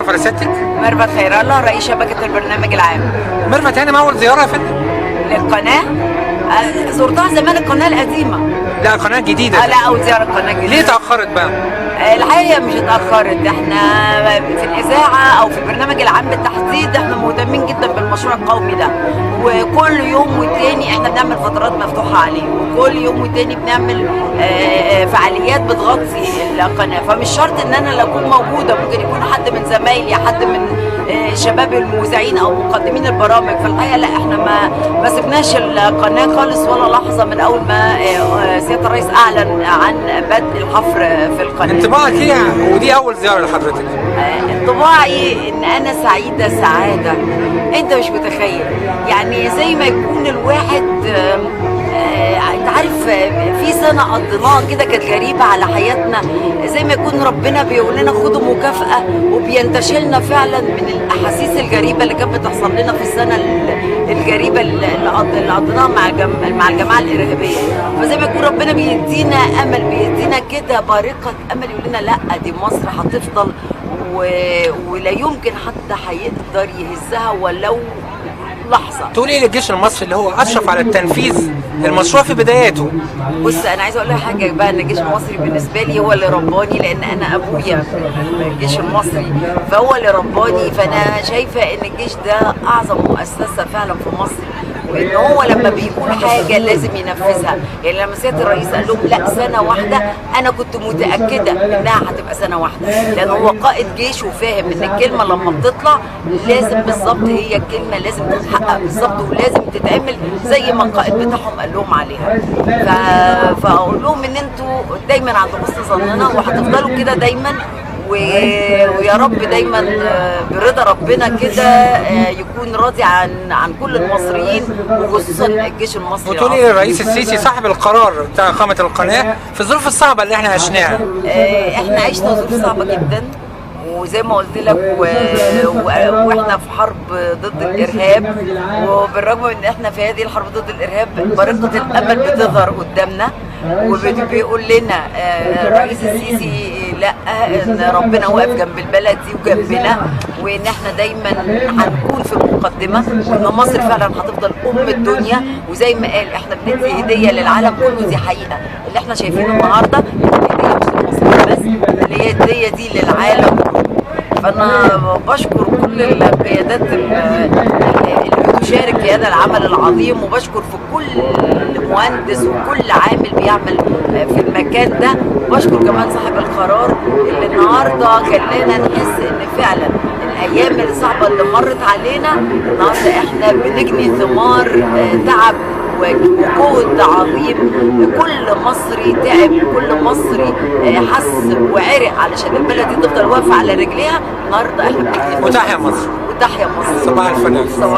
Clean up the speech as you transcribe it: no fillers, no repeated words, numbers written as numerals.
تعرف سيادتك؟ ميرفت خير الله، رئيس شبكة البرنامج العام. ميرفت هانم أول زيارة يا فندم؟ للقناة؟ زرتها زمان القناة القديمة. لا القناة الجديدة. لا أول زيارة القناة الجديدة. ليه تأخرت بقى؟ الحقيقة مش اتأخرت، احنا في الإذاعة أو في البرنامج العام بالتحديد احنا مهتمين جدا بالمشروع القومي ده، وكل يوم والتاني احنا بنعمل فترات مفتوحة عليه، وكل يوم والتاني بنعمل فعاليات بتغطي القناة، فمش شرط ان انا اللي اكون موجودة، ممكن يكون حد من زمايلي، حد من شباب المذيعين او مقدمين البرامج. فالحقيقة لا احنا ما سبناش القناة خالص ولا لحظة من اول ما سيادة الرئيس اعلن عن بدء الحفر في القناة. انطباعك ايه ودي اول زيارة لحضرتك؟ انطباعي ان انا سعيدة سعادة انت مش متخيل، يعني زي ما يكون الواحد انت عارف في سنة قضيناها كده كانت غريبة على حياتنا، زي ما يكون ربنا بيقول لنا خدوا مكافأة وبينتشلنا فعلا من الأحاسيس الغريبة اللي كانت بتحصل لنا في السنة الغريبة اللي قضيناها مع الجماعة الإرهابية. فزي ما يكون ربنا بيدينا أمل، بيدينا كده بارقة أمل، يقول لنا لا دي مصر هتفضل ولا يمكن حد هيقدر يهزها ولو لحظة. تقول ايه للجيش المصري اللي هو اشرف على التنفيذ المشروع في بداياته؟ بص انا عايزه اقول لك حاجه بقى، ان الجيش المصري بالنسبه لي هو اللي رباني، لان انا ابويا في الجيش المصري فهو اللي رباني. فانا شايفه ان الجيش ده اعظم مؤسسه فعلا في مصر، وان هو لما بيقول حاجه لازم ينفذها. يعني لما سياده الرئيس قال لهم لا سنه واحده، انا كنت متاكده انها هتبقى سنه واحده، لان هو قائد جيش وفاهم ان الكلمه لما بتطلع لازم بالظبط هي الكلمه لازم تتحقق بالظبط، ولازم تتعمل زي ما القائد بتاعهم قال لهم عليها. فاقول لهم ان انتوا دايما عند حسن ظننا وهتفضلوا كده دايما، ويا رب دايما برضا ربنا كده يكون راضي عن كل المصريين وخصوصا الجيش المصري. وتقول ايه الرئيس السيسي صاحب القرار بتاع اقامه القناه في الظروف الصعبه اللي احنا عشناها؟ احنا عشنا ظروف صعبه جدا، وزي ما قلت لك واحنا في حرب ضد الارهاب، وبالرغم من ان احنا في هذه الحرب ضد الارهاب بارقه الامل بتظهر قدامنا، وبيقول لنا الرئيس السيسي لا ان ربنا واقف جنب البلد دي وجنبنا، وان احنا دايما هنكون في المقدمه، وان مصر فعلا هتفضل الدنيا. وزي ما قال احنا بندي هديه للعالم كله، دي حقيقه اللي احنا شايفينه النهارده هديه مش لمصر بس، اللي هي الهديه دي للعالم. فانا بشكر كل القيادات اللي بتشارك في هذا العمل العظيم، وبشكر في كل مهندس وكل عامل بيعمل في المكان ده، وبشكر كمان صاحب القرار اللي النهارده خلانا نحس ان فعلا الايام الصعبه اللي مرت علينا النهارده احنا بنجني ثمار تعب وجهد عظيم. كل مصري تعب، كل مصري حس وعرق علشان البلد دي تفضل واقفه على رجليها. النهارده احنا بنكتب وتحيا مصر. وتحيا مصر. صباح الفل.